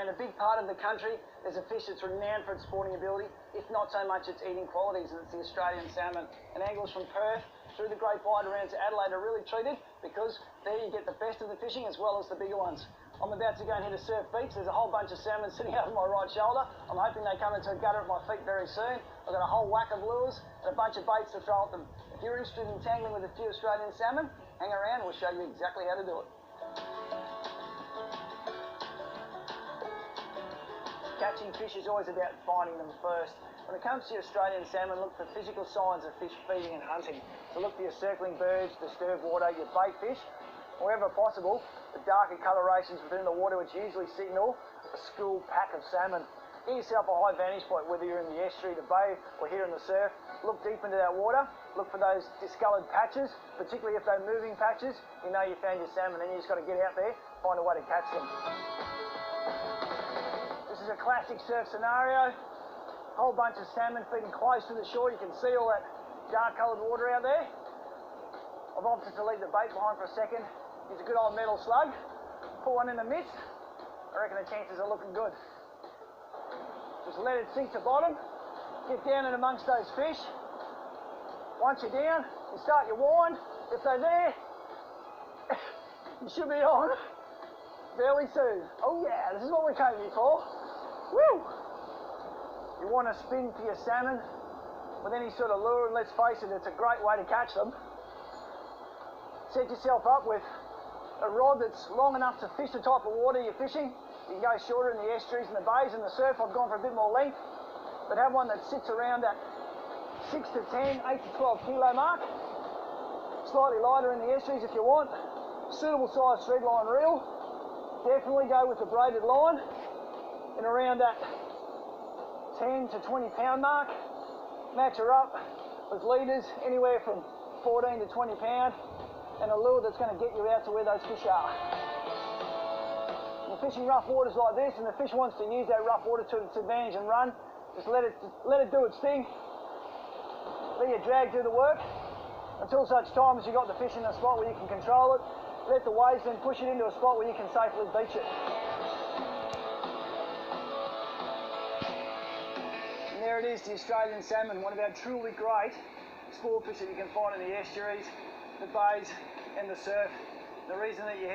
around a big part of the country, there's a fish that's renowned for its sporting ability, if not so much its eating qualities, and it's the Australian salmon. And anglers from Perth through the Great Bight around to Adelaide are really treated, because there you get the best of the fishing as well as the bigger ones. I'm about to go and hit a surf beach. There's a whole bunch of salmon sitting over my right shoulder. I'm hoping they come into a gutter at my feet very soon. I've got a whole whack of lures and a bunch of baits to throw at them. If you're interested in tangling with a few Australian salmon, hang around, we'll show you exactly how to do it. Catching fish is always about finding them first. When it comes to your Australian salmon, look for physical signs of fish feeding and hunting. So look for your circling birds, disturbed water, your bait fish. Wherever possible, the darker colorations within the water which usually signal a school pack of salmon. Get yourself a high vantage point, whether you're in the estuary to bathe or here in the surf. Look deep into that water, look for those discoloured patches, particularly if they're moving patches. You know you found your salmon, and you just got to get out there, find a way to catch them. This is a classic surf scenario. A whole bunch of salmon feeding close to the shore. You can see all that dark coloured water out there. I've opted to leave the bait behind for a second. Use a good old metal slug. Put one in the midst. I reckon the chances are looking good. Just let it sink to bottom. Get down in amongst those fish. Once you're down, you start your wind. If they're there, you should be on fairly soon. Oh yeah, this is what we came here for. Woo! You want to spin for your salmon with any sort of lure, and let's face it, it's a great way to catch them. Set yourself up with a rod that's long enough to fish the type of water you're fishing. You can go shorter in the estuaries and the bays and the surf. I've gone for a bit more length, but have one that sits around that 6 to 10, 8 to 12 kilo mark. Slightly lighter in the estuaries if you want. Suitable size thread line reel. Definitely go with the braided line in around that 10 to 20 pound mark. Match her up with leaders anywhere from 14 to 20 pound. And a lure that's going to get you out to where those fish are. When you're fishing rough waters like this, and the fish wants to use that rough water to its advantage and run, just let it do its thing. Let your drag do the work until such time as you got the fish in a spot where you can control it. Let the waves then push it into a spot where you can safely beach it. And there it is, the Australian salmon, one of our truly great sport fish that you can find in the estuaries, the bays and the surf. The reason that you